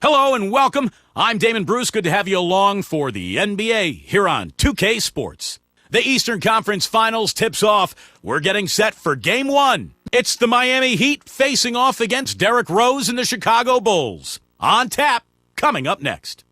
Hello and welcome. I'm Damon Bruce. Good to have you along for the NBA here on 2K Sports. The Eastern Conference Finals tips off. We're getting set for Game 1. It's the Miami Heat facing off against Derrick Rose and the Chicago Bulls. On tap, coming up next.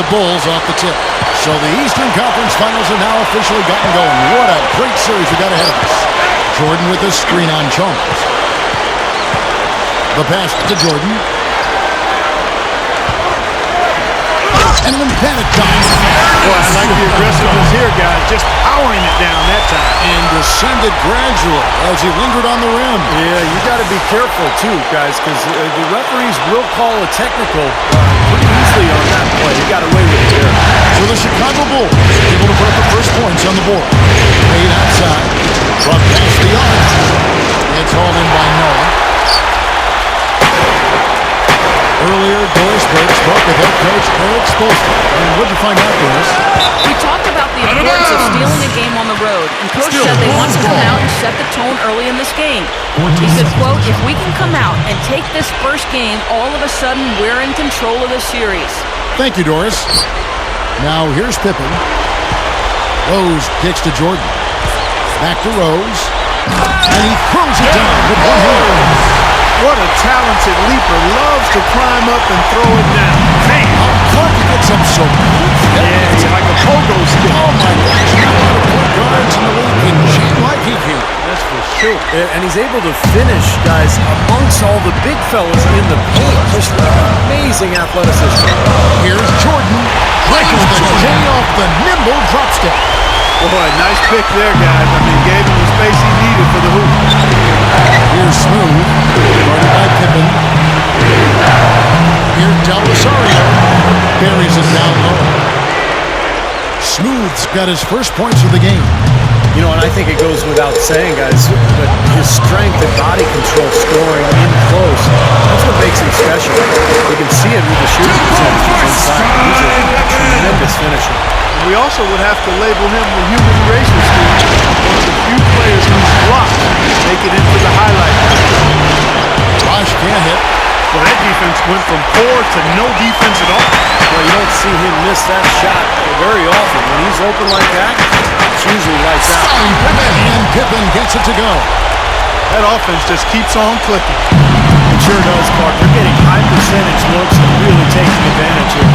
Bulls off the tip. So the Eastern Conference Finals are now officially gotten going. What a great series we got ahead of us. Jordan with a screen on Chalmers. The pass to Jordan. And an emphatic dunk. Well, I like the aggressiveness here, guys. Just powering it down that time. And descended gradually as he lingered on the rim. Yeah, you got to be careful, too, guys, because the referees will call a technical pretty easily on that play. He got away with it there. So the Chicago Bulls able to put up the first points on the board. Made outside. From past the arch. It's hauled in by Noah. Earlier, Doris Burke spoke with head coach Eric Spoelstra. And what'd you find out, Doris? We talked about the importance of stealing a game on the road, and Coach said they want to come out and set the tone early in this game. He said, quote, if we can come out and take this first game, all of a sudden we're in control of the series. Thank you, Doris. Now here's Pippen. Rose kicks to Jordan. Back to Rose. And he throws it down with one hand. What a talented leaper. Loves to climb up and throw it down. Man, how Clark gets up so quick. Yeah, it's like a pogo stick. Oh, my gosh. A lot of point guards in the league can jam like he can. That's for sure. And he's able to finish, guys, amongst all the big fellas in the paint. Just amazing athleticism. Here's Jordan. Breaking the J off the nimble drop step. Boy, nice pick there, guys. I mean, gave him the space he needed for the hoop. Here's Smooth. Guarded by Pippen. Here's Del Rosario. Buries it down low. Smooth's got his first points of the game. And I think it goes without saying, guys, but his strength and body control scoring in close, that's what makes him special. You can see it with the shooting percentages inside. He's a tremendous finisher. We also would have to label him the human eraser, Steve. One of the few players whose blocks make it into the highlight. Bosch can't hit. Well, that defense went from poor to no defense at all. Well, you don't see him miss that shot very often. When he's open like that, it's usually lights out. And Pippen gets it to go. That offense just keeps on clicking. It sure does, Clark. They're getting high percentage looks and really taking advantage here.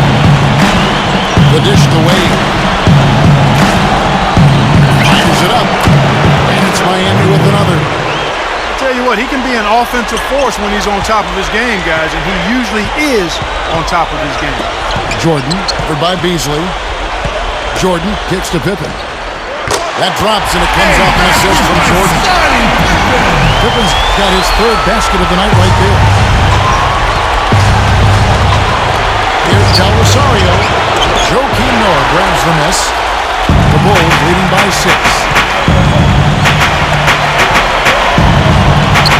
The dish to Wade. Fires it up. And it's Miami with another. Tell you what, he can be an offensive force when he's on top of his game, guys, and he usually is on top of his game. Jordan, covered by Beasley. Jordan kicks to Pippen. That drops, and it comes off an assist from Jordan. Pippen's got his third basket of the night right there. Here's Del Rosario. Joakim Noah grabs the miss. The Bulls leading by 6.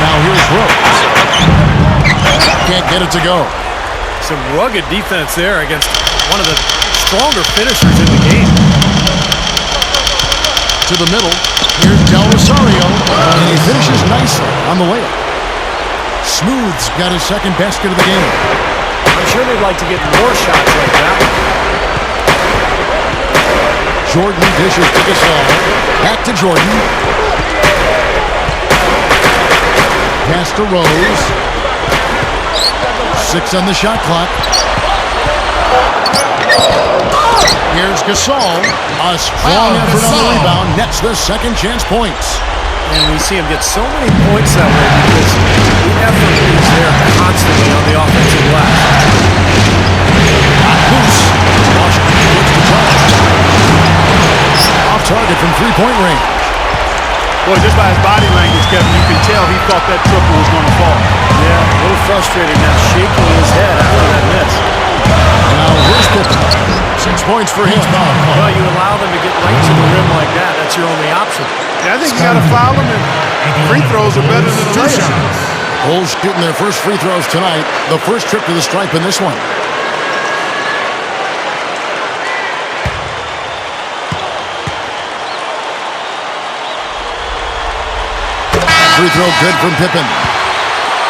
Now here's Rose. Can't get it to go. Some rugged defense there against one of the stronger finishers in the game. To the middle. Here's Del Rosario. And he finishes nicely on the layup. Smooth's got his second basket of the game. I'm sure they'd like to get more shots like that. Jordan dishes to Gasol. Back to Jordan. Pass to Rose. 6 on the shot clock. Here's Gasol. A strong effort on the rebound. Nets the second chance points. And we see him get so many points that way because the effort is there constantly on the offensive glass. Loose. Washington puts the charge. Off target from three-point range. Boy, just by his body language, Kevin, you can tell he thought that triple was going to fall. Yeah, a little frustrated now, shaking his head after that miss. Now here's Pippen. 6 points for him. Well, you allow them to get right to the rim like that. That's your only option. Yeah, I think you got to foul him, and free throws are better than the layup. Bulls shooting their first free throws tonight. The first trip to the stripe in this one. Free throw good from Pippen.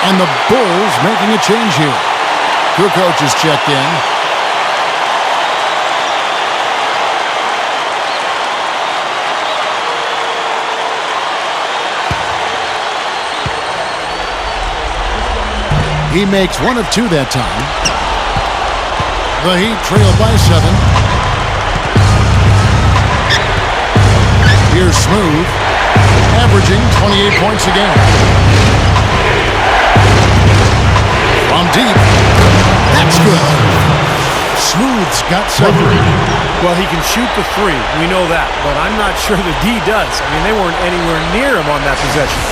And the Bulls making a change here. Kukoc is checked in. He makes 1 of 2 that time. The Heat trail by 7. Here's Smooth, averaging 28 points a game. From deep. That's good. Smooth's got 7. Well, he can shoot the 3. We know that. But I'm not sure that D does. I mean, they weren't anywhere near him on that possession.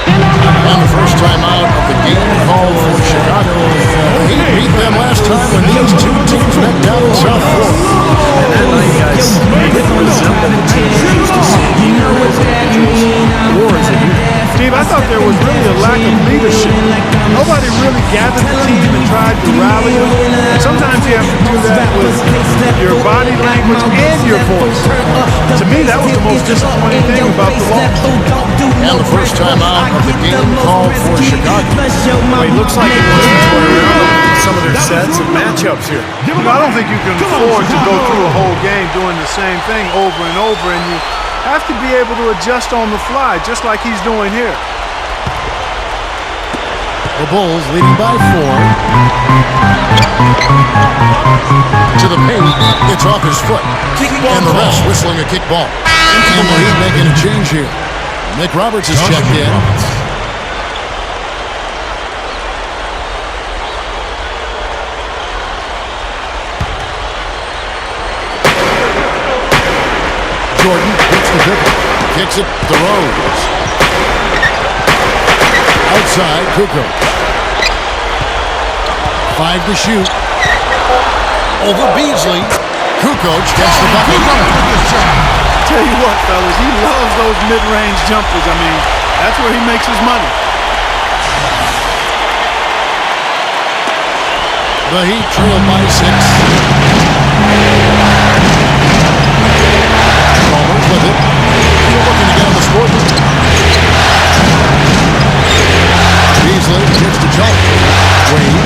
And the first time out of the game called for Chicago. The Heat beat them last time when these two teams met down in South Florida. And that night, guys, they didn't resemble the team we used to see either as individuals or as a unit. Steve, I thought there was really a lack of leadership. Nobody really gathered the team and tried to rally them. And sometimes you have to do that with your body language and your voice. To me, that was the most disappointing thing about the loss. And the first time out of the game called for Chicago. Well, it looks like he wants to toy around with some of their sets and matchups here. I don't think you can afford to go through a whole game doing the same thing over and over, and you have to be able to adjust on the fly, just like he's doing here. The Bulls leading by 4. To the paint, it's off his foot. And the refs whistling a kick ball. And the Heat making a change here. Nick Roberts is checked in. Jordan hits the Pippen. Kicks it to Rose. Outside, Kukoc. 5 to shoot. Over Beasley. Kukoc gets the bucket. tell you what, fellas, he loves those mid-range jumpers. I mean, that's where he makes his money. The Heat trail by 6. Chalmers with it. Still looking to get on the scoreboard. Beasley gets to Chalmers. Wade.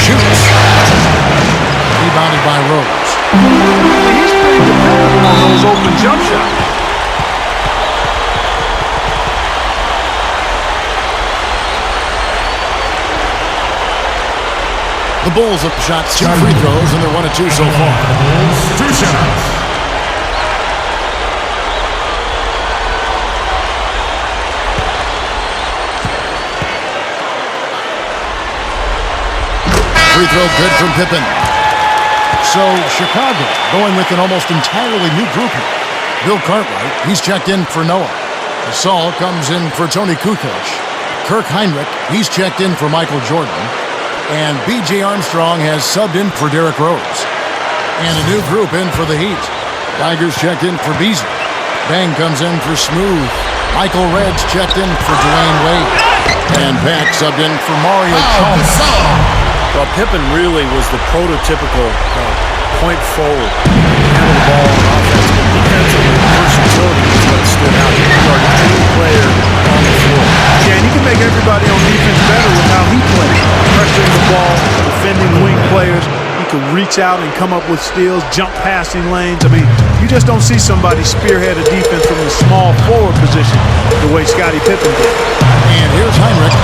Shoots. Rebounded by Rose. He's pretty dependable on those open jump shots. The Bulls have shot 2 free throws, and they're 1 of 2 so far. 2 shots. Free throw good from Pippen. So Chicago going with an almost entirely new group here. Bill Cartwright, he's checked in for Noah. Gasol comes in for Tony Kukoc. Kirk Heinrich, he's checked in for Michael Jordan. And B.J. Armstrong has subbed in for Derrick Rose. And a new group in for the Heat. Tigers checked in for Beasley. Bang comes in for Smooth. Michael Red's checked in for Dwayne Wade. And Pack subbed in for Mario Chalmers. Well, Pippen really was the prototypical point forward. Handle the ball on offense, but defensively, versatility is what stood out. He guarded any player on the floor. Yeah, and he can make everybody on defense better with how he plays. Pressuring the ball, defending wing players. He can reach out and come up with steals, jump passing lanes. I mean, you just don't see somebody spearhead a defense from the small forward position the way Scottie Pippen did. And here's Heinrich.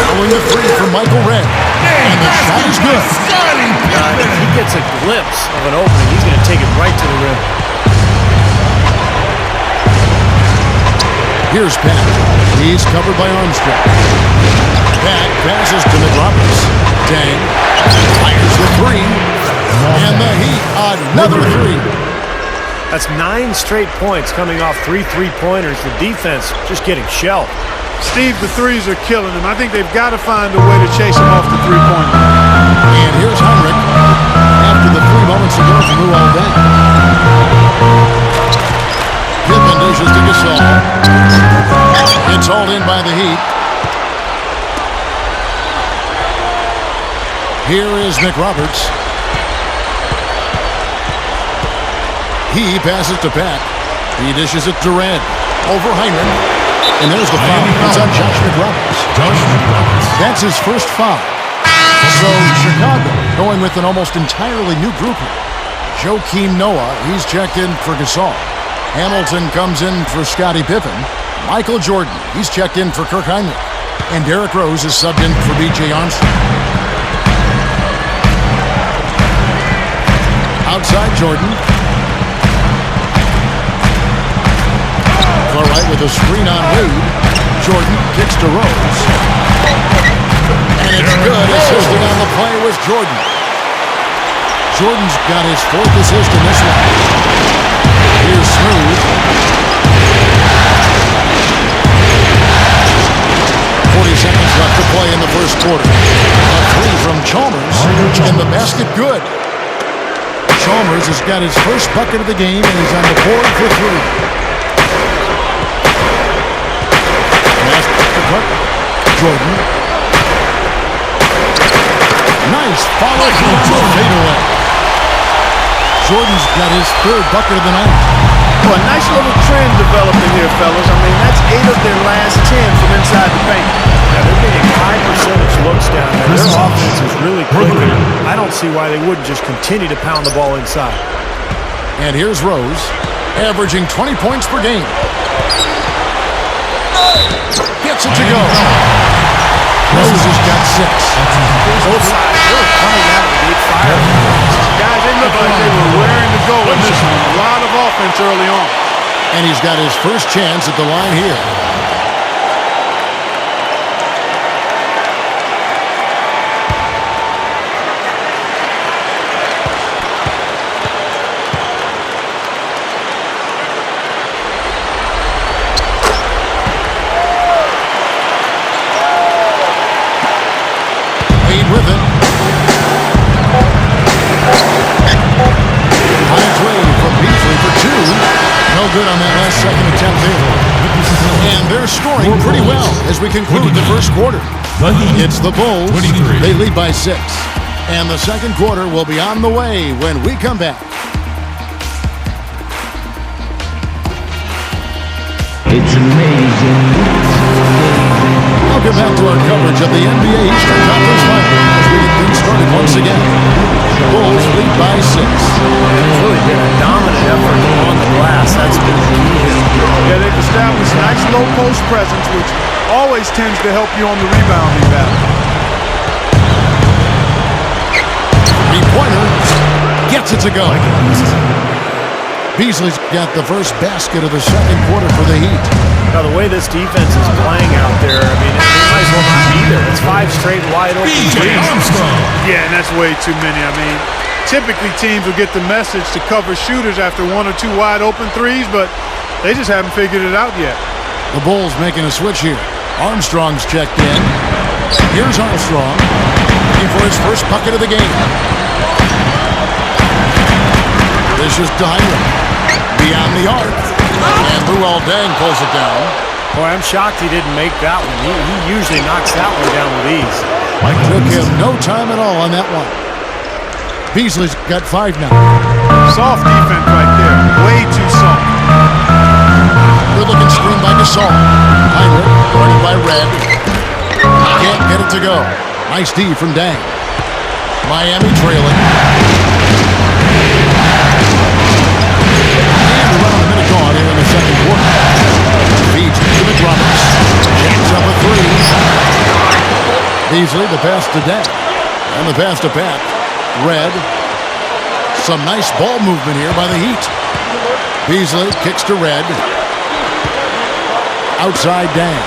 Throwing the 3 from Michael Red. And the shot is good. If he gets a glimpse of an opening, he's going to take it right to the rim. Here's Pat. He's covered by Armstrong. Pat passes to McRoberts. Dang. Fires the 3. And the Heat, another 3. That's 9 straight points coming off 3 3-pointers. The defense just getting shelled. Steve, the threes are killing him. I think they've got to find a way to chase him off the three-pointer. And here's Heinrich. After the 3 moments ago from Luol Deng. Pippen dishes to Gasol. It's hauled in by the Heat. Here is McRoberts. He passes to Pat. He dishes it to Red. Over Heinrich. And there's the foul. It's on Josh McRoberts. That's his first foul. So Chicago going with an almost entirely new group here. Joakim Noah, he's checked in for Gasol. Hamilton comes in for Scottie Pippen. Michael Jordan, he's checked in for Kirk Heinrich. And Derrick Rose is subbed in for B.J. Armstrong. Outside Jordan. All right, with a screen on Wade. Jordan kicks to Rose. And it's good. Assisting on the play was Jordan. Jordan's got his 4th assist in this one. Here's Smooth. 40 seconds left to play in the first quarter. A 3 from Chalmers. And the basket good. Chalmers has got his first bucket of the game, and he's on the board for 3. Jordan. Nice follow through to a fadeaway. Jordan's got his 3rd bucket of the night. Well, a nice little trend developing here, fellas. I mean, that's 8 of their last 10 from inside the paint. Yeah, they're getting high percentage looks down there. Their offense is really clicking. I don't see why they wouldn't just continue to pound the ball inside. And here's Rose, averaging 20 points per game. Gets it to go. Rose has got 6. Both sides really coming out of the gate fire. Guys, they look like they were raring to go in this one. A lot of offense early on. And he's got his first chance at the line here. With it. On its way good on that last second attempt there. And they're scoring pretty well as we conclude the first quarter. It's the Bulls. They lead by 6. And the second quarter will be on the way when we come back. It's amazing. Welcome back to our coverage of the NBA Eastern Conference Finals as we get things started once again. Bulls lead by 6. It's really been a dominant effort on the glass. That's been the key here. Yeah, they've established nice low post presence, which always tends to help you on the rebounding battle. Three-pointer gets it to go. Beasley's got the first basket of the second quarter for the Heat. Now, the way this defense is playing out there, I mean, it might as well not be there. It's 5 straight wide open threes. Yeah, and that's way too many. I mean, typically teams will get the message to cover shooters after 1 or 2 wide open threes, but they just haven't figured it out yet. The Bulls making a switch here. Armstrong's checked in. Here's Armstrong looking for his first bucket of the game. This is Dyer beyond the arc. And Luol Deng pulls it down. Boy, I'm shocked he didn't make that one. He usually knocks that one down with ease. Took him no time at all on that one. Beasley's got 5 now. Soft defense right there. Way too soft. Good-looking screen by Gasol. Heinrich guarded by Red. Can't get it to go. Nice D from Deng. Miami trailing. And around a minute gone here in the second quarter. Feeds to McRoberts. Jacks up a 3. Beasley, the pass to Deng. And the pass to Pat. Red. Some nice ball movement here by the Heat. Beasley kicks to Red. Outside Deng.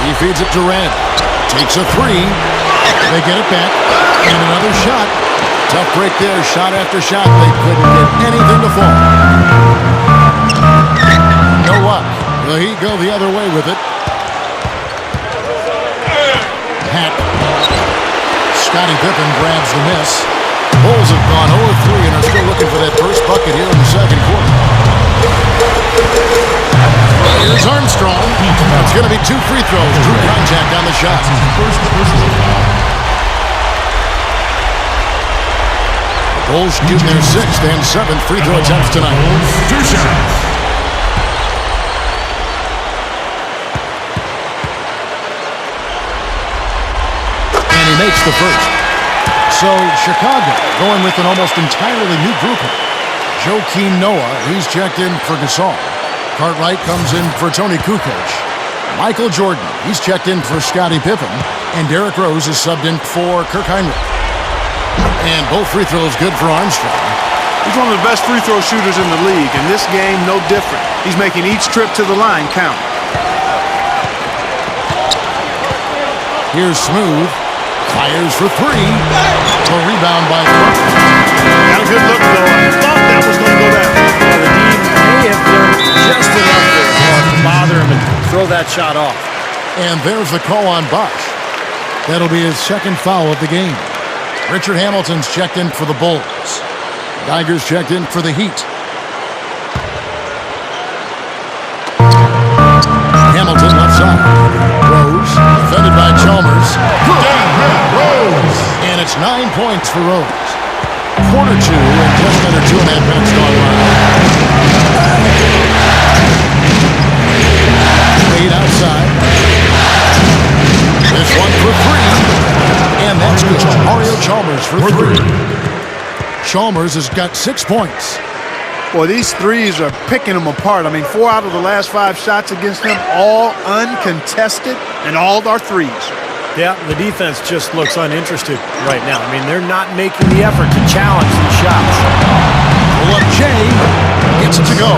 He feeds it to Red. Takes a 3. They get it back. And another shot. Tough break there. Shot after shot. They couldn't get anything to fall. No luck. The Heat go the other way with it. Hack. Scottie Pippen grabs the miss. Bulls have gone 0-3 and are still looking for that first bucket here in the second quarter. Here's Armstrong. It's going to be 2 free throws. Drew contact on the shot. The Bulls shooting their 6th and 7th free throw attempts tonight. 2 shots. And he makes the first. So Chicago going with an almost entirely new grouping. Joakim Noah, he's checked in for Gasol. Cartwright comes in for Tony Kukoc. Michael Jordan, he's checked in for Scottie Pippen. And Derrick Rose is subbed in for Kirk Heinrich. And both free throws good for Armstrong. He's one of the best free throw shooters in the league, and this game no different. He's making each trip to the line count. Here's Smooth. Fires for 3. A rebound by Clark. Got a good look, though. I thought that was going to go down. The Heat may have done just enough there to bother him and throw that shot off. And there's the call on Bosch. That'll be his second foul of the game. Richard Hamilton's checked in for the Bulls. Geiger's checked in for the Heat. Hamilton left side. Rose, defended by Chalmers. Rose. And it's 9 points for Rose. Quarter 2 and just under 2.5 minutes gone by. Wade outside. This one for 3. And that's good. Mario Chalmers for 3. Chalmers has got 6 points. Boy, these threes are picking them apart. I mean, 4 out of the last 5 shots against them, all uncontested, and all are threes. Yeah, the defense just looks uninterested right now. I mean, they're not making the effort to challenge these shots. Pull up Jay. Gets it to go.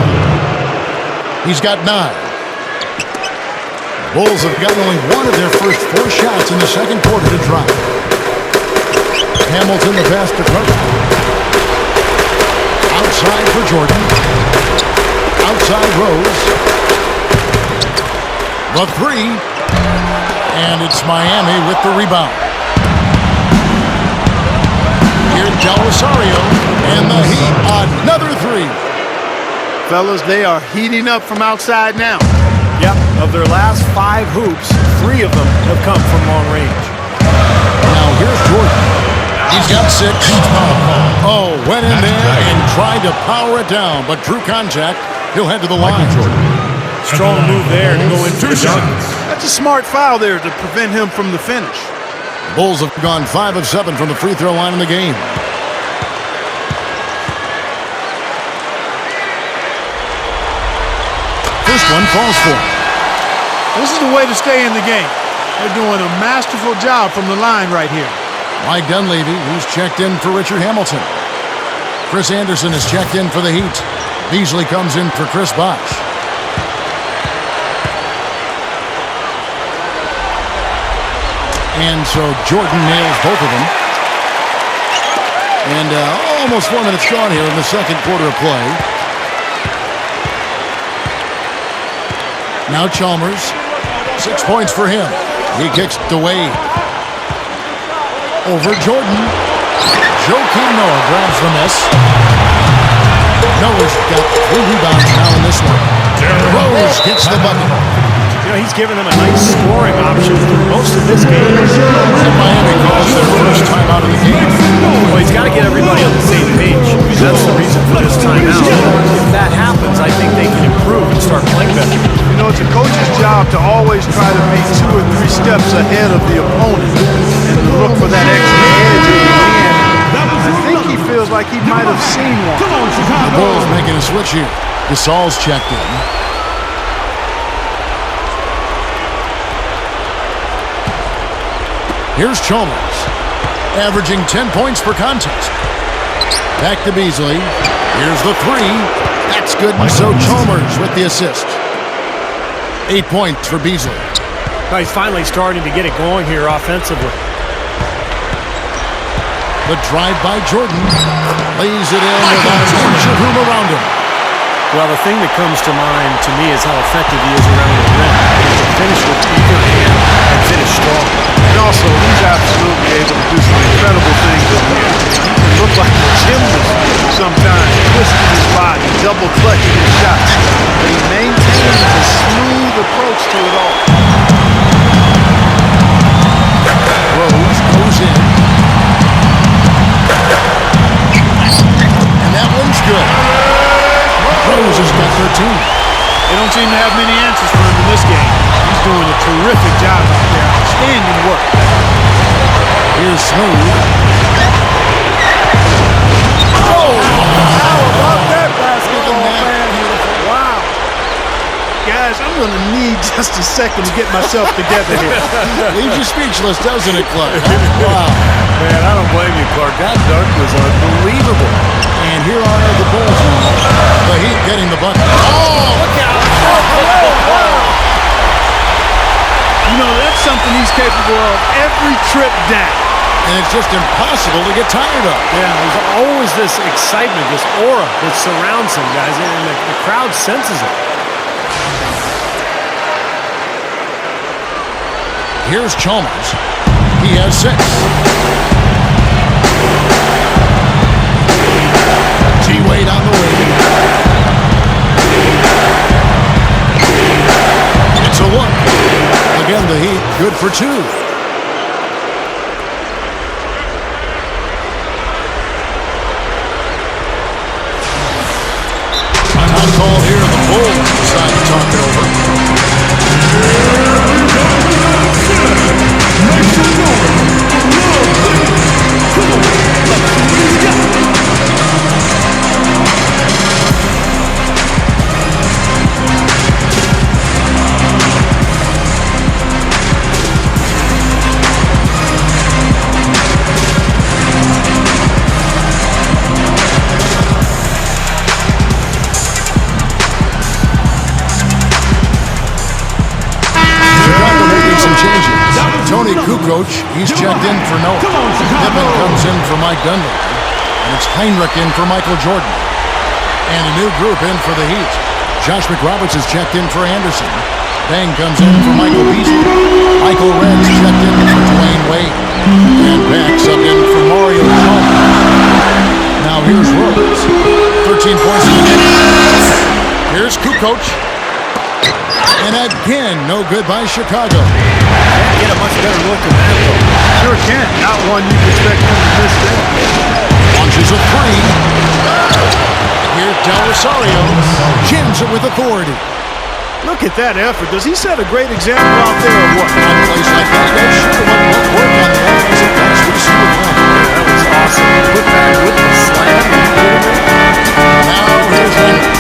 He's got 9. Bulls have gotten only 1 of their first 4 shots in the second quarter to drop. Hamilton the pass to Clark. Outside for Jordan. Outside Rose. The 3. And it's Miami with the rebound. Here's Del Rosario. And the Heat, another 3. Fellas, they are heating up from outside now. Yep, of their last 5 hoops, 3 of them have come from long range. Now here's Jordan. He's got 6. Oh, went in there and tried to power it down, but drew contact. He'll head to the line. Strong move there to go into the dunk. That's a smart foul there to prevent him from the finish. The Bulls have gone 5 of 7 from the free throw line in the game. First one falls for him. This is the way to stay in the game. They're doing a masterful job from the line right here. Mike Dunleavy, who's checked in for Richard Hamilton. Chris Anderson is checked in for the Heat. Beasley comes in for Chris Bosh. And so Jordan nails both of them. And almost 4 minutes gone here in the second quarter of play. Now Chalmers, 6 points for him. He kicks to Wade. Over Jordan. Joakim Noah grabs the miss. Noah's got 3 rebounds now in this one. Rose gets the bucket. You know, he's given them a nice scoring option for most of this game. And Miami calls their first timeout of the game. Well, he's got to get everybody on the same page. That's the reason for this timeout. If that happens, I think they can improve and start playing better. You know, it's a coach's job to always try to be 2 or 3 steps ahead of the opponent and to look for that extra edge at the end. I think he feels like he might have seen one. The Bulls making a switch here. Gasol's checked in. Here's Chalmers, averaging 10 points per contest. Back to Beasley. Here's the 3. That's good, and so Chalmers with the assist. 8 points for Beasley. Now he's finally starting to get it going here offensively. The drive by Jordan. Lays it in without an inch of room around him. Well, the thing that comes to mind to me is how effective he is around the rim. He can finish with either hand and finish strong. And also, he's absolutely able to do some incredible things in here. He can look like a gymnast sometimes, twisting his body, double clutching his shots. But he maintains a smooth approach to it all. Rose goes in. And that one's good. Rose has got 13. They don't seem to have many answers for him in this game. He's doing a terrific job out there. Outstanding work. Here's Smooth. Oh! How about that basketball, man? Wow. Guys, I'm going to need just a second to get myself together here. Leaves you speechless, doesn't it, Clark? Wow. Man, I don't blame you, Clark. That dunk was unbelievable. And here are the Bulls now. The Heat getting the bucket. Oh, look out. You know, that's something he's capable of every trip down. And it's just impossible to get tired of. Yeah, there's always this excitement, this aura that surrounds him, guys, and the crowd senses it. Here's Chalmers. He has 6. T-Wade on the wing. It's a look. Again, the Heat good for 2. Time call here. The Bulls decide to talk it over. Tony Kukoc, he's checked in for Noah. Pippen comes in for Mike Dunleavy. And it's Heinrich in for Michael Jordan. And a new group in for the Heat. Josh McRoberts is checked in for Anderson. Bang comes in for Michael Beasley. Michael Red's checked in for Dwayne Wade. And Beck subbed in for Mario Chalmers. Now here's Rose. 13 points in the game. Here's Kukoc. And again, no good by Chicago. Can't get a much better look than that, though. Sure can. Not one you expect him to miss there. Launches a three. Here's Del Rosario. Jams it with authority. Look at that effort. Does he set a great example out there or what? On plays like that, that sure would work on the offensive glass with a super play. That was awesome. Put back with the slam. Now here's Henry.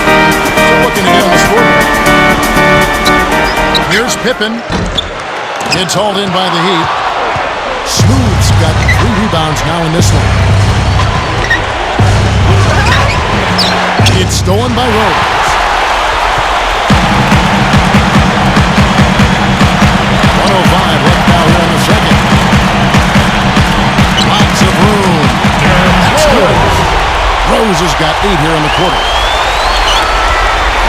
Still looking to get on the scoreboard. Here's Pippen. It's hauled in by the Heat. Smooth's got 3 rebounds now in this one. It's stolen by Rose. 1:05 left now here in the second. Lots of room. That's good. Rose has got 8 here in the quarter.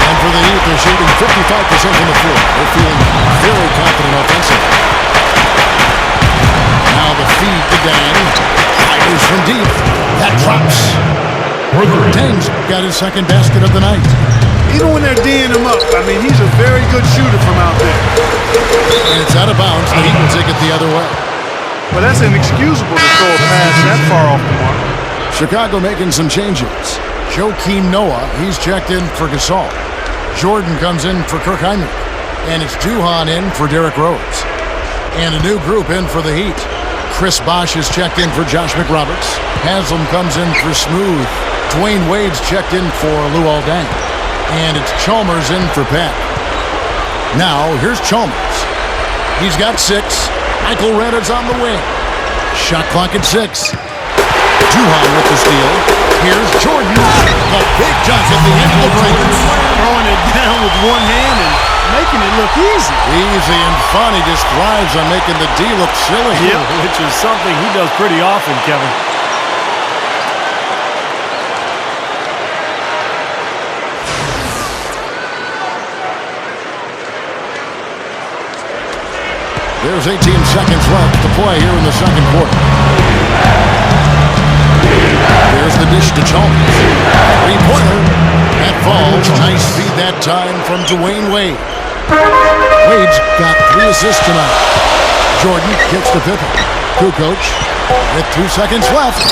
And for the Heat, they're shooting 55% from the floor. They're feeling very confident offensively. Now the feed to Dan. Fires from deep. That drops. Tang's got his second basket of the night. Even when they're D'ing him up, I mean, he's a very good shooter from out there. And it's out of bounds. The Heat will take it the other way. Well, that's inexcusable to throw a pass that far off the mark. Chicago making some changes. Joakim Noah, he's checked in for Gasol. Jordan comes in for Kirk Heinrich. And it's Juhan in for Derrick Rose. And a new group in for the Heat. Chris Bosh is checked in for Josh McRoberts. Haslam comes in for Smooth. Dwayne Wade's checked in for Lou Aldang. And it's Chalmers in for Pat. Now, here's Chalmers. He's got 6. Michael Renner's on the wing. Shot clock at 6. Juhan with the steal. Here's Jordan. The big jump at the end of the break. Throwing it down with one hand and making it look easy. Easy and fun. He just thrives on making the D look silly. Yep, which is something he does pretty often, Kevin. There's 18 seconds left to play here in the second quarter. There's the dish to Chalmers. 3-pointer. That falls. Nice feed that time from Dwayne Wade. Wade's got 3 assists tonight. Jordan kicks to Pippen. Kukoc with 2 seconds left.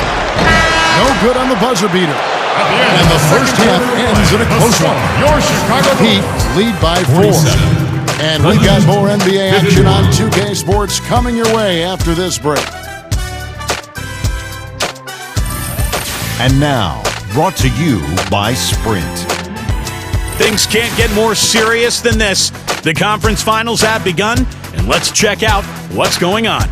No good on the buzzer beater. And the first half ends in a close one. Your Chicago Heat lead by 4. And we've got more NBA action on 2K Sports coming your way after this break. And now, brought to you by Sprint. Things can't get more serious than this. The conference finals have begun, and let's check out what's going on.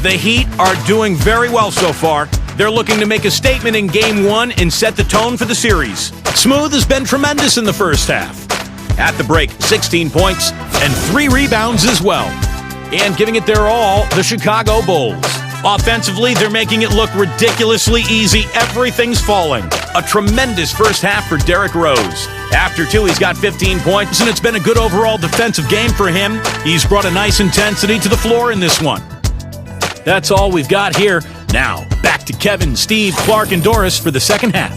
The Heat are doing very well so far. They're looking to make a statement in Game 1 and set the tone for the series. Smooth has been tremendous in the first half. At the break, 16 points and 3 rebounds as well. And giving it their all, the Chicago Bulls. Offensively, they're making it look ridiculously easy. Everything's falling. A tremendous first half for Derrick Rose. After 2, he's got 15 points, and it's been a good overall defensive game for him. He's brought a nice intensity to the floor in this one. That's all we've got here. Now, back to Kevin, Steve, Clark, and Doris for the second half.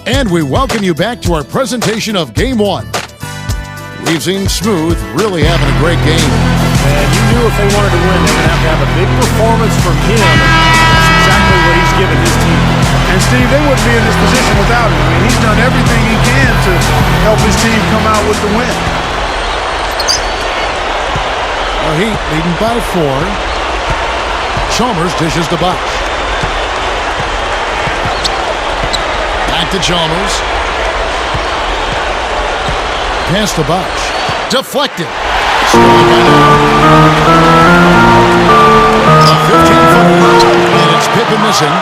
And we welcome you back to our presentation of Game 1. We've seen Smooth really having a great game. And you knew if they wanted to win, they would have to have a big performance from him. That's exactly what he's given his team. And Steve, they wouldn't be in this position without him. I mean, he's done everything he can to help his team come out with the win. The Heat leading by 4. Chalmers dishes to Bosh. Back to Chalmers. Pass to Bosh. Deflected. Stolen by a 15-footer. And it's Pippen missing.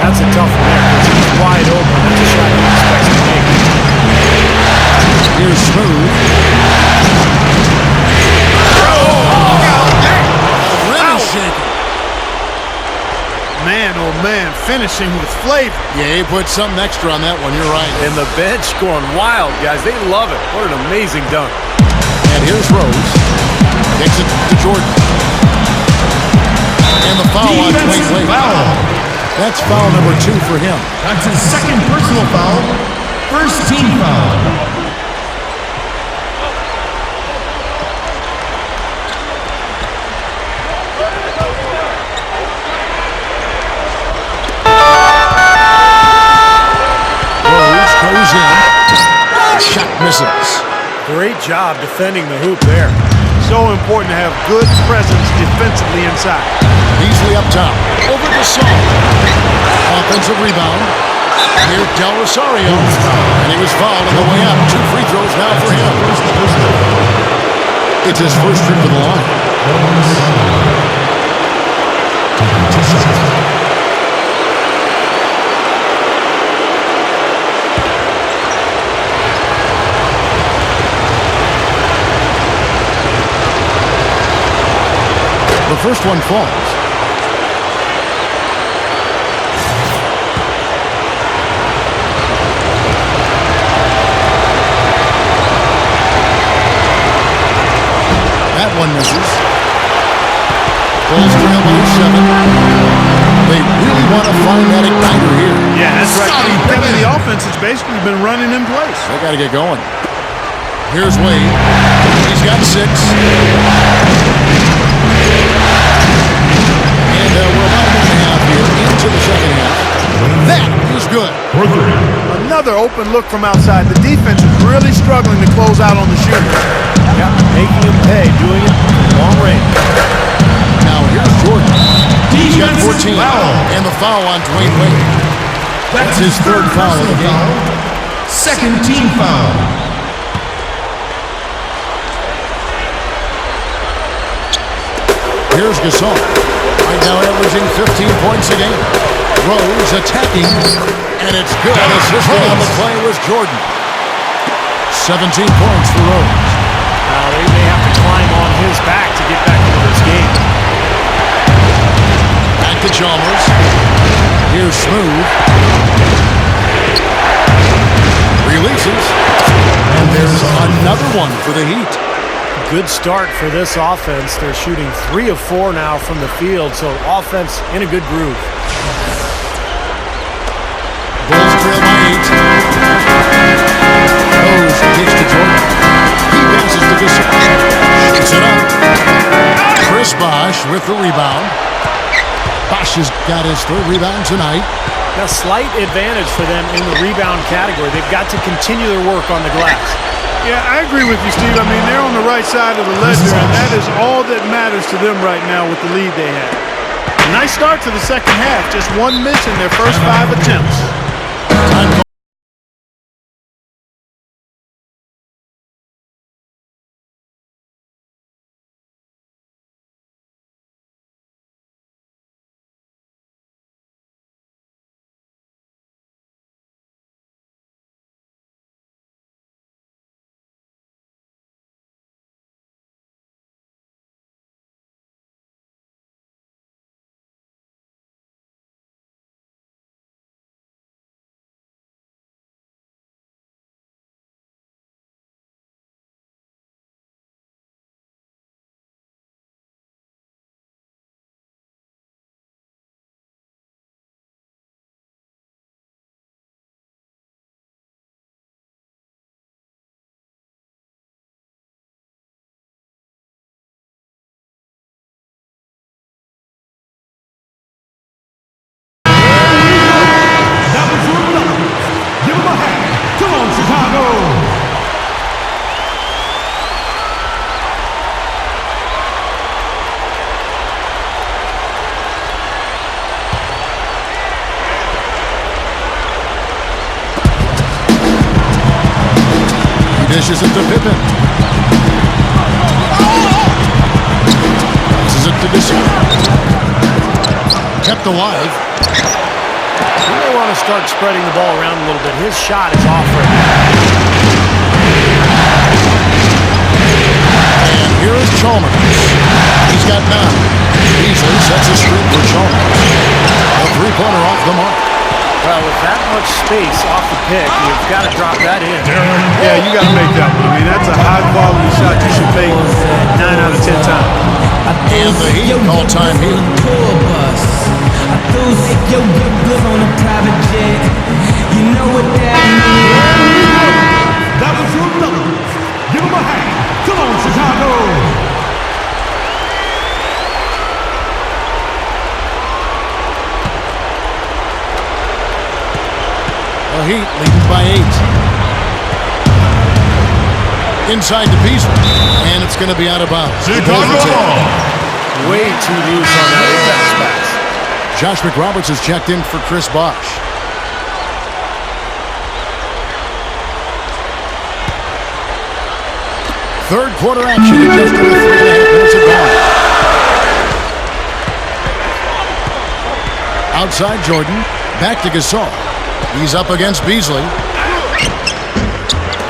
That's a tough one there because he's wide open. That's a shot he expects to make. Here's Smooth. Rim is shaking. Man, oh man, finishing with flavor. Yeah, he put something extra on that one. You're right. And the bench going wild, guys. They love it. What an amazing dunk. And here's Rose. Takes it to Jordan. And the foul on Dwayne Wade. That's foul number 2 for him. That's his second personal foul. First team foul. Rose goes in. Shot misses. Great job defending the hoop there. So important to have good presence defensively inside. Beasley up top. Over to Song. Offensive rebound. Here, Del Rosario. And he was fouled on the way up. 2 free throws now for him. It's his first trip to the line. The first one falls. That one misses. Bulls trail by 7. They really want to find that igniter here. Yeah, that's right. Kevin, the offense has basically been running in place. They got to get going. Here's Wade. He's got 6. And we're about a minute and a half here into the second half. That is good. Another open look from outside. The defense is really struggling to close out on the shooter. Yeah, making him pay, doing it long range. Now here's Jordan. He's got 14. And the foul on Dwayne Wade. That's his third foul of the game. Second team foul. Here's Gasol. Right now averaging 15 points a game. Rose attacking, and it's good. Assisting on the play was Jordan. 17 points for Rose. Now they may have to climb on his back to get back into this game. Back to Chalmers. Here's Smooth. Releases. And there's another one for the Heat. Good start for this offense. They're shooting 3 of 4 now from the field, so offense in a good groove. Bulls trail by 8. Rose kicks to Jordan. He passes to Gasol. Shoots it up. Chris Bosh with the rebound. Bosh has got his 3rd rebound tonight. A slight advantage for them in the rebound category. They've got to continue their work on the glass. Yeah, I agree with you, Steve. I mean, they're on the right side of the ledger, and that is all that matters to them right now with the lead they have. Nice start to the second half. Just 1 miss in their first 5 attempts. Time. Dishes it to Pippen. Passes it to Gasol. Kept alive. He may want to start spreading the ball around a little bit. His shot is off right now. And here is Chalmers. He's got 9. Beasley sets a screen for Chalmers. A 3-pointer off the mark. Well, with that much space off the pick, you've got to drop that in. Yeah, you got to make that one. I mean, that's a high-quality shot you should make 9 out of 10 times. And the Heat call time here. That was your number. Give him a hand. Come on, Chicago. The Heat leading by 8. Inside to Beasley, and it's going to be out of bounds. Way too loose on that inbounds pass. Josh McRoberts has checked in for Chris Bosh. Third quarter action in just under 3.5 minutes of gone. Outside Jordan, back to Gasol. He's up against Beasley.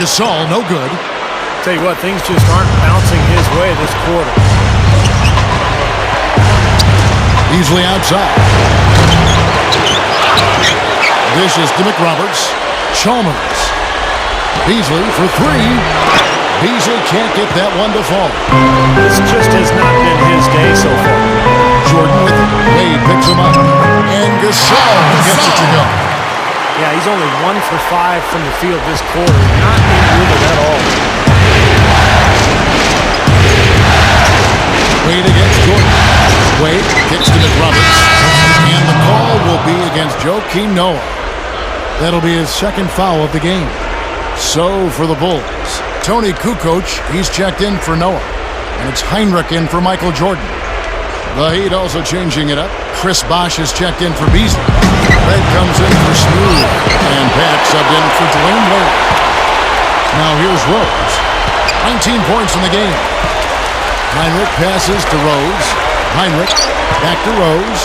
Gasol, no good. Tell you what, things just aren't bouncing his way this quarter. Beasley outside. Dishes to McRoberts. Chalmers. Beasley for 3. Beasley can't get that one to fall. This just has not been his day so far. Jordan with it. Wade picks him up. And Gasol gets it to go. Yeah, he's only 1 for 5 from the field this quarter. Not in with it at all. Wade against Jordan. Wade kicks to McRoberts. And the call will be against Joakim Noah. That'll be his second foul of the game. So for the Bulls, Tony Kukoc, he's checked in for Noah. And it's Heinrich in for Michael Jordan. The Heat also changing it up. Chris Bosh is checked in for Beasley. Red comes in for Smooth. And Pat subbed in for Dwayne Wade. Now here's Rose. 19 points in the game. Heinrich passes to Rose. Heinrich back to Rose.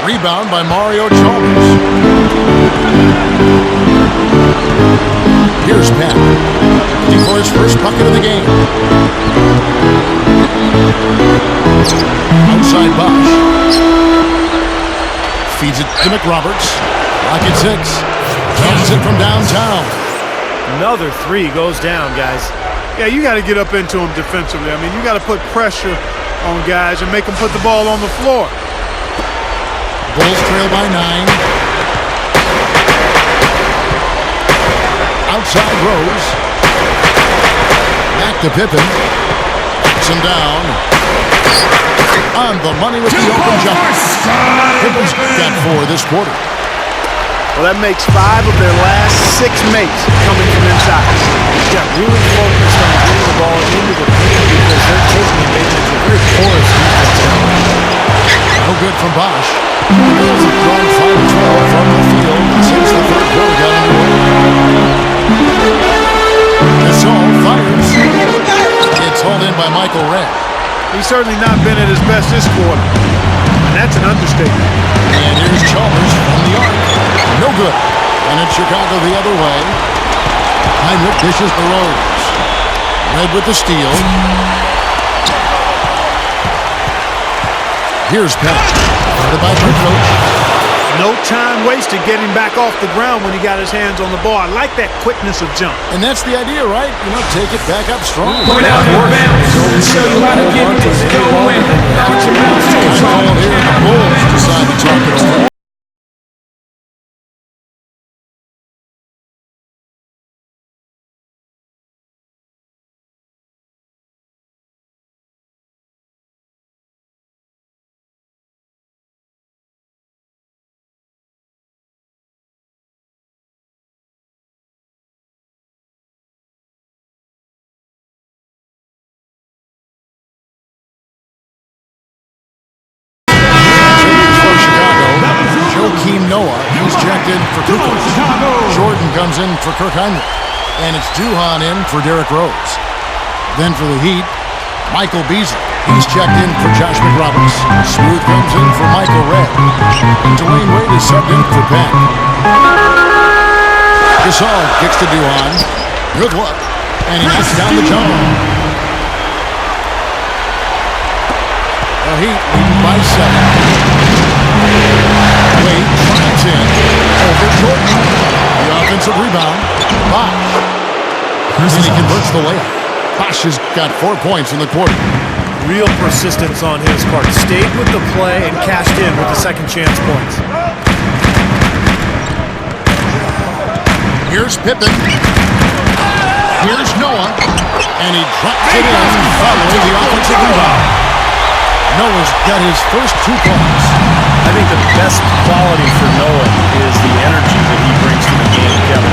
Rebound by Mario Chalmers. Here's Pat. For his first bucket of the game. Outside Bosh. Feeds it to McRoberts. Rocket 6. Counts it from downtown. Another 3 goes down, guys. Yeah, you got to get up into him defensively. I mean, you got to put pressure on guys and make them put the ball on the floor. Bulls trail by 9. Outside Rose. Back to Pippen. Puts him down. On the money with the open jumper. Pippen's got 4 this quarter. Well, that makes 5 of their last 6 makes coming from inside. He's got really focused on getting the ball into the paint because they're taking advantage of very porous defense. No good from Bosh. The Bulls have drawn 5-12 from the field since the third quarter got underway. Gasol fires. It's hauled in by Michael Redd. He's certainly not been at his best this quarter. And that's an understatement. And here's Chalmers from the arc. No good. And it's Chicago the other way. Heinrich dishes the Rose. Red with the steal. Here's Pat. The by Kukoc. No time wasted getting back off the ground when he got his hands on the ball. I like that quickness of jump. And that's the idea, right? You know, take it back up strong. Point out your bounce and show you how to get this going. Put your bounce to It's called here, and the Bulls decide to talk it over. Noah, he's checked in for Kukoc. Jordan comes in for Kirk Heinrich. And it's Duhan in for Derrick Rose. Then for the Heat, Michael Beasley. He's checked in for Josh McRoberts. Smooth comes in for Michael Redd. And Dwayne Wade is subbed in for Pat. Gasol kicks to Duhan. Good luck. And he knocks down the jumper. The Heat leading by 7. Wade drives in over Jordan. The offensive rebound. Bosh. And he converts the layup. Bosch has got 4 points in the quarter. Real persistence on his part. Stayed with the play and cashed in with the second chance points. Here's Pippen. Here's Noah. And he drops it in following the offensive rebound. Noah's got his first 2 points. I think the best quality for Noah is the energy that he brings to the game, Kevin.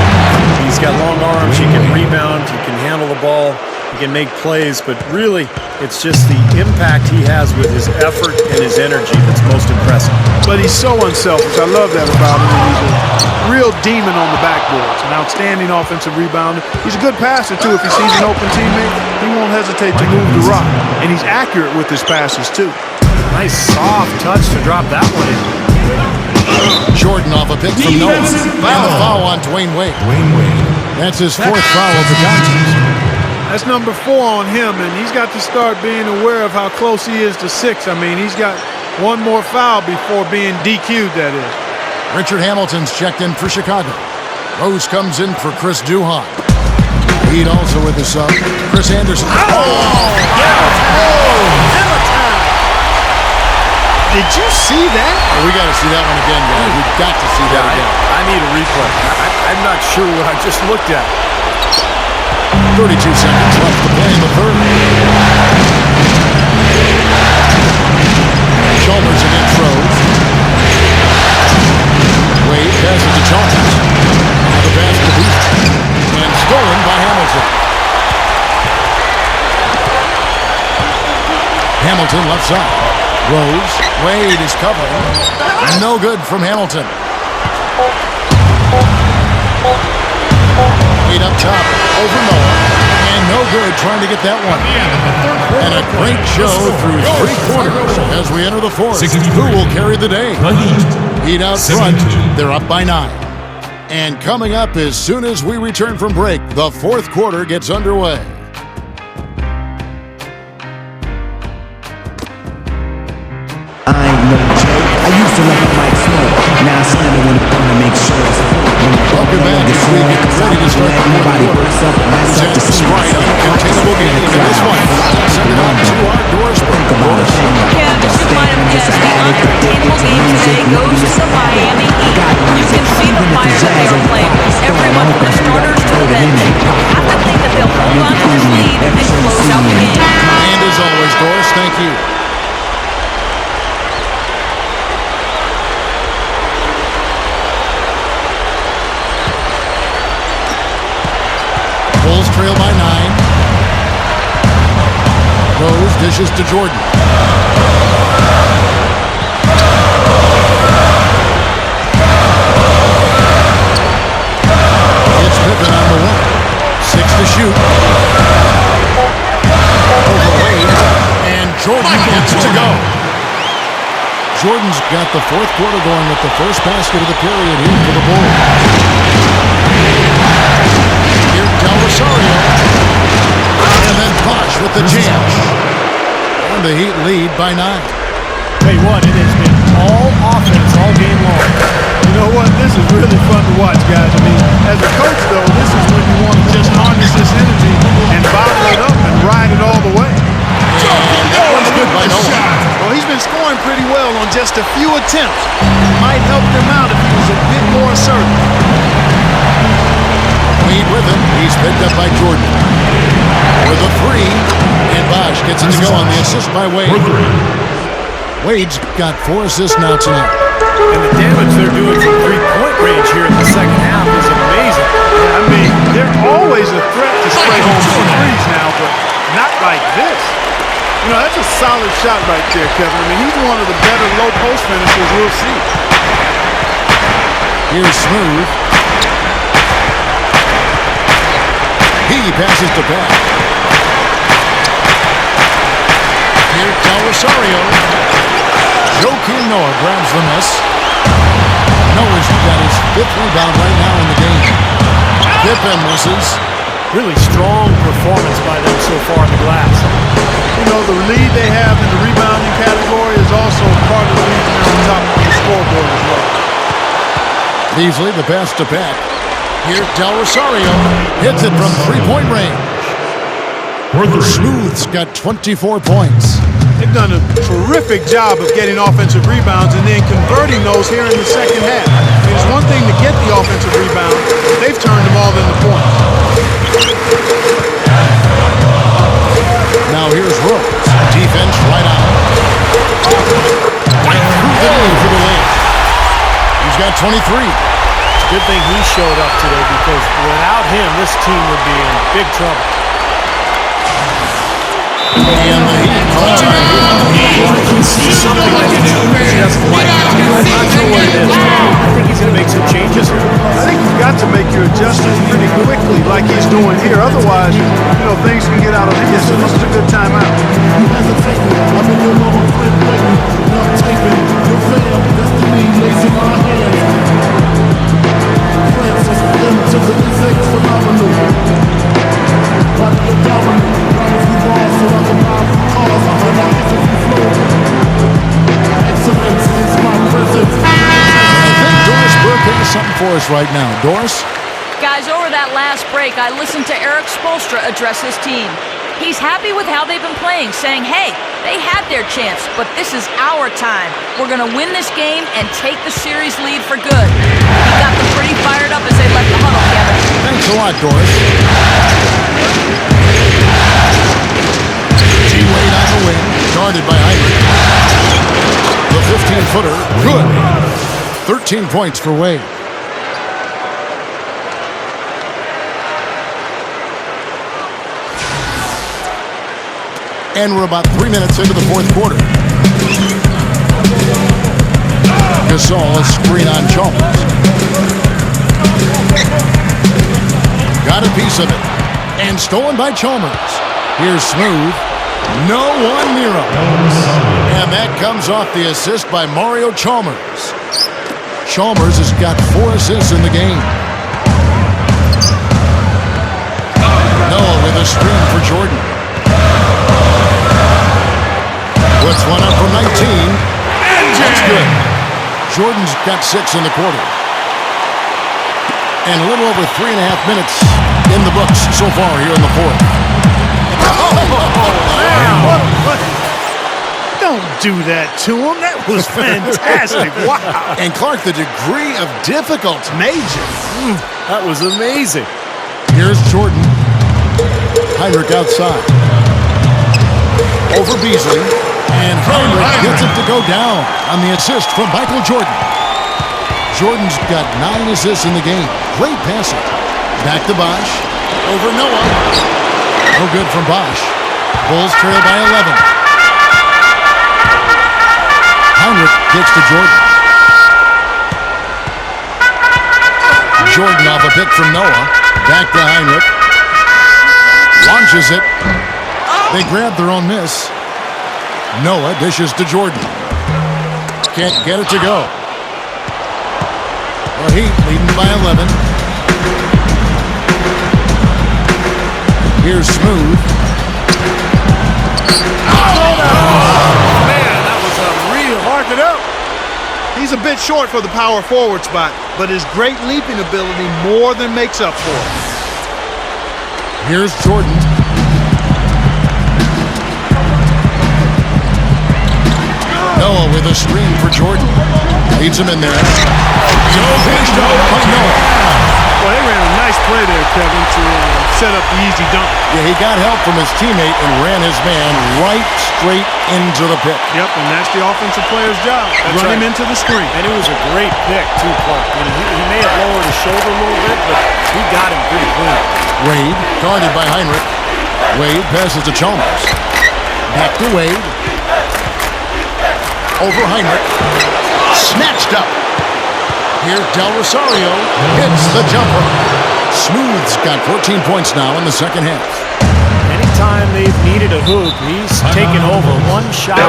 He's got long arms, he can rebound, he can handle the ball, he can make plays, but really it's just the impact he has with his effort and his energy that's most impressive. But he's so unselfish. I love that about him. He's a real demon on the backboards, an outstanding offensive rebounder. He's a good passer, too. If he sees an open teammate, he won't hesitate to move the rock. And he's accurate with his passes, too. Nice soft touch to drop that one in. Jordan off a pick from Noah. And the foul on Dwayne Wade. That's his 4th foul of the contest. That's number 4 on him, and he's got to start being aware of how close he is to 6. I mean, he's got one more foul before being DQ'd, that is. Richard Hamilton's checked in for Chicago. Rose comes in for Chris Duhon. Heat also with the sub. Chris Anderson. Did you see that? Oh, we got to see that one again, guys. We've got to see that again. I need a replay. I'm not sure what I just looked at. 32 seconds left to play in the third. Chalmers against Rose. Wade passes to Chalmers. Now the pass to Beasley. And stolen by Hamilton. Hamilton left side. Rose. Wade is covering. No good from Hamilton. Wade up top. Over Noah. And no good trying to get that one. And a great show through 3 quarters as we enter the 4th. Who will carry the day? Heat out front. They're up by 9. And coming up as soon as we return from break, the 4th quarter gets underway. I ain't no joke. I used to like Mike Smoke. Now I slam it when the corner makes sure it's Welcome back as we get ready to start the 4th quarter. Set to stride up containable game in this one. Send it on to our doorstep. Kev, as you might have guessed, the unpredictable game today goes to the Miami Heat. You can see the fire that they are playing with. Everyone from the starters to the bench. I have to think that they'll hold on to this lead and close out the game. And as always, Doris, thank you. Bulls trail by 9. Rose dishes to Jordan. It's Pippen on the 1. 6 to shoot. Over Wade. And Jordan gets to go. Jordan's got the 4th quarter going with the first basket of the period here for the Bulls. Here, Del Rosario. And then Bosch with the jam. And the Heat lead by 9. Tell you what, it has been all offense all game long. You know what? This is really fun to watch, guys. I mean, as a coach, though, this is when you want to just harness this energy and bottle it up and ride it all the way. And that one's good by Noah. Well, he's been scoring pretty well on just a few attempts. Might help him out if he was a bit more assertive. Wade with him. He's picked up by Jordan. With a 3. And Bosch gets it to go on the assist by Wade. Wade's got 4 assists now tonight. And the damage they're doing from 3-point range here in the second half is amazing. Yeah, I mean, they're always a threat to spray home some threes now, but not like this. You know, that's a solid shot right there, Kevin. I mean, he's one of the better low-post finishers we'll see. Here's Smooth. He passes to Pat. Here, Del Rosario. Joakim Noah grabs the miss. Noah's got his 5th rebound right now in the game. Pippen misses. Really strong performance by them so far in the glass. You know, the lead they have in the rebounding category is also part of the reason they're on top of the scoreboard as well. Beasley, the pass to Pat. Here, Del Rosario hits it from 3-point range. Smooth's got 24 points. They've done a terrific job of getting offensive rebounds and then converting those here in the second half. I mean, it's one thing to get the offensive rebound, but they've turned them all into points. Now here's Rose. Defense right on. Right through the knee for the win. He's got 23. It's a good thing he showed up today because without him, this team would be in big trouble. And the Heat call Something that he doesn't like. I'm not sure what it is. I think he's going to make some changes here. I think you've got to make your adjustments pretty quickly like he's doing here. Otherwise, things can get out of hand. So this is a good timeout. something for us right now. Doris? Guys, over that last break, I listened to Eric Spoelstra address his team. He's happy with how they've been playing, saying, hey, they had their chance, but this is our time. We're going to win this game and take the series lead for good. He got them pretty fired up as they left the huddle, Kevin. Thanks a lot, Doris. G-Wade on the wing, guarded by Heinrich. The 15-footer, good. 13 points for Wade. And we're about 3 minutes into the fourth quarter. Gasol, a screen on Chalmers. Got a piece of it. And stolen by Chalmers. Here's Smooth. No one near him. And that comes off the assist by Mario Chalmers. Chalmers has got 4 assists in the game. Noah with a screen for Jordan. Puts one up from 19. That's good. Jordan's got 6 in the quarter. And a little over 3.5 minutes in the books so far here in the fourth. What? Don't do that to him. That was fantastic. Wow. And Clark, the degree of difficulty. Major. That was amazing. Here's Jordan. Heinrich outside. Over Beasley. And Heinrich gets it to go down on the assist from Michael Jordan. Jordan's got 9 assists in the game. Great passing. Back to Bosch. Over Noah. No good from Bosch. Bulls trail by 11. Heinrich kicks to Jordan. Jordan off a pick from Noah. Back to Heinrich. Launches it. They grab their own miss. Noah dishes to Jordan. Can't get it to go. The Heat leading by 11. Here's Smooth. Man, that was a real... Mark it up. He's a bit short for the power forward spot, but his great leaping ability more than makes up for it. Here's Jordan. Noah with a screen for Jordan. Leads him in there. Well, they ran a nice play there, Kevin, to set up the easy dunk. Yeah, he got help from his teammate and ran his man right straight into the pick. Yep, and that's the offensive player's job. Run him into the screen. And it was a great pick, too, Clark. I mean, he may have lowered his shoulder a little bit, but he got him pretty clean. Wade, guarded by Heinrich. Wade passes to Chalmers. Back to Wade. Over Heinrich. Snatched up. Here, Del Rosario hits the jumper. Smooth's got 14 points now in the second half. Anytime they've needed a hoop, he's taken over one shot.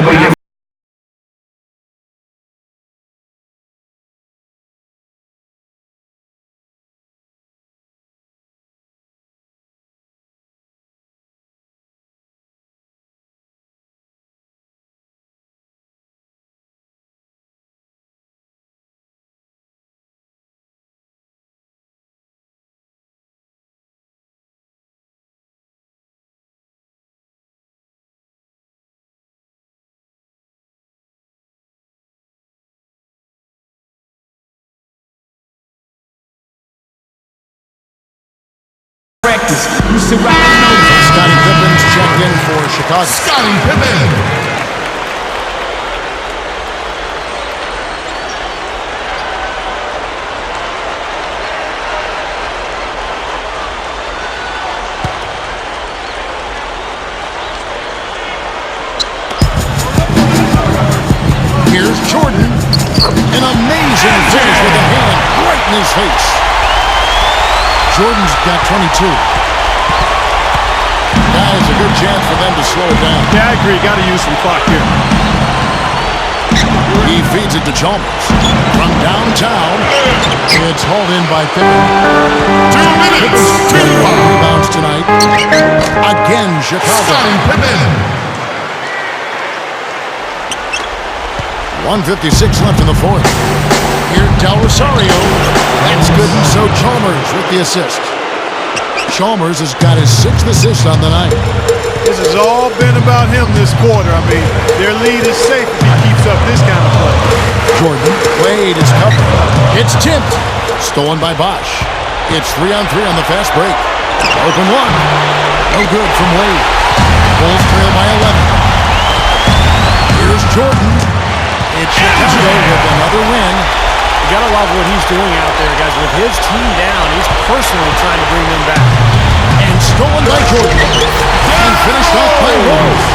Used to ride no Scottie Pippen's checked in for Chicago. Scottie Pippen. Here's Jordan. An amazing finish with a hand right in his face. Jordan's got 22. That is a good chance for them to slow it down. Yeah, I agree. Got to use some clock here. He feeds it to Chalmers. From downtown, it's hauled in by Pippen. 2 minutes. 2 rebounds tonight. Again, Chicago. Scottie Pippen. 1:56 left in the fourth. Here, Del Rosario. That's good, and so Chalmers with the assist. Chalmers has got his 6th assist on the night. This has all been about him this quarter. I mean, their lead is safe if he keeps up this kind of play. Jordan, Wade is covered. It's tipped. Stolen by Bosch. It's 3-on-3 on the fast break. Open one. No good from Wade. Bulls trail by 11. Here's Jordan. It's Chicago with another win. You gotta love what he's doing out there, guys. With his team down, he's personally trying to bring them back. And stolen by Jordan. And finished off by Rose.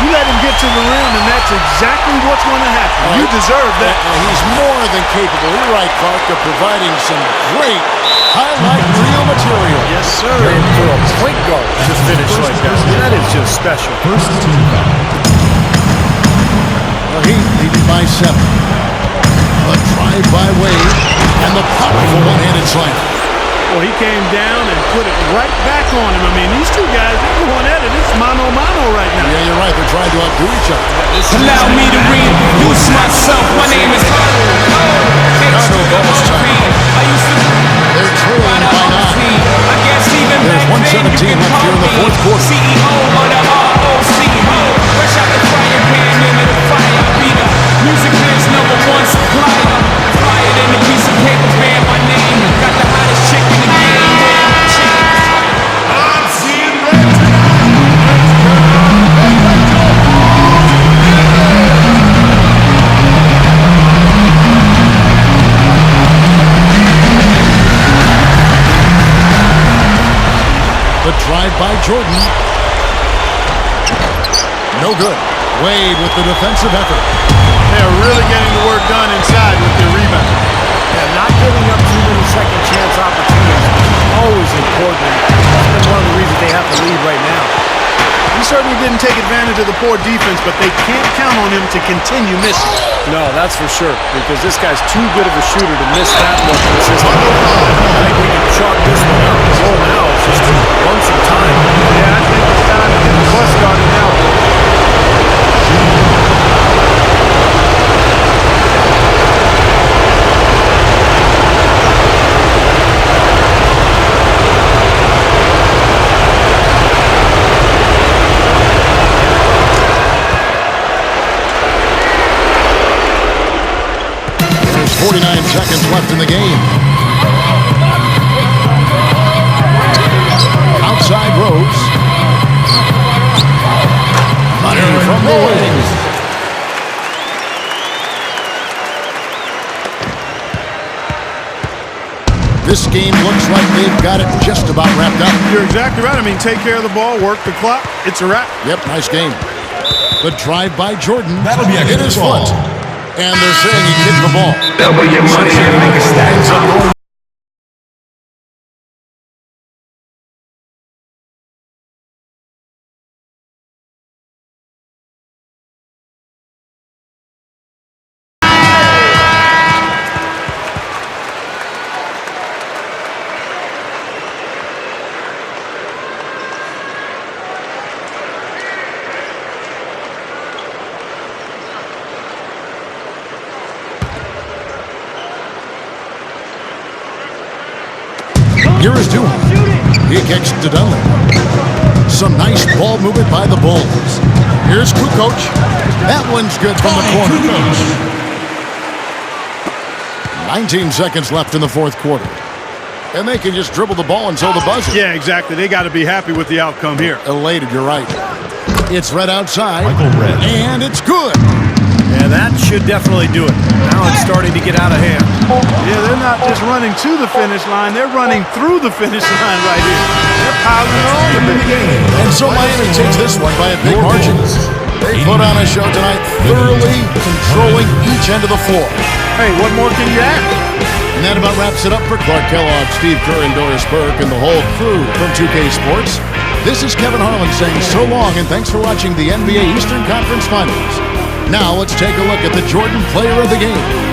You let him get to the rim, and that's exactly what's going to happen. You deserve that. He's more than capable, you're right, Clark, of providing some great highlight reel material. Yes, sir. And for a point guard to finish like that, that is just special. First team foul. The Heat leading by 7. A drive by Wade, and the powerful one-handed slam. Well, he came down and put it right back on him. I mean, these two guys, they're going at it. It's mano-mano right now. Yeah, you're right. They're trying to outdo each other. Allow me to reintroduce myself. My name is Chicago bonus time. They're trailing by 9. There's 1:17 left here in the fourth quarter. CEO of the ROC. Fresh out the frying pan into the fire beater. Music biz #1 supplier. Flyer than a piece of paper bearing my name. Got the hottest chick in the game. I'm seeing red The drive by Jordan. No good. Wade with the defensive effort. They're really getting the work done inside with their rebound. Yeah, not giving up too many second chance opportunities is always important. That's been one of the reasons they have to lead right now. He certainly didn't take advantage of the poor defense, but they can't count on him to continue missing. No, that's for sure, because this guy's too good of a shooter to miss that one consistently. I think we can chalk this one up. The goal now is just to run some time. Yeah, I think it's time to get the bus started now. There's 49 seconds left in the game. Outside Rose. Money from the wings. This game looks like they've got it just about wrapped up. You're exactly right. I mean, take care of the ball, work the clock. It's a wrap. Yep, nice game. The drive by Jordan. That'll be a hit his ball. foot. And they're saying he kicked the ball. Double your money and make a stack. Here is Dewey. He kicks to Dunley. Some nice ball movement by the Bulls. Here's Kukoc. That one's good from the corner. 19 seconds left in the fourth quarter. and they can just dribble the ball until the buzzer. Yeah, exactly. They got to be happy with the outcome here. Elated, you're right. It's read outside, and it's good. Yeah, that should definitely do it. Now it's starting to get out of hand. Yeah, they're not just running to the finish line. They're running through the finish line right here. They're piling it on the big game. And so Miami takes this one by a big margin. They put on a show tonight, thoroughly controlling each end of the floor. Hey, what more can you add? And that about wraps it up for Clark Kellogg, Steve Kerr, and Doris Burke, and the whole crew from 2K Sports. This is Kevin Harlan saying so long, and thanks for watching the NBA Eastern Conference Finals. Now let's take a look at the Jordan Player of the Game.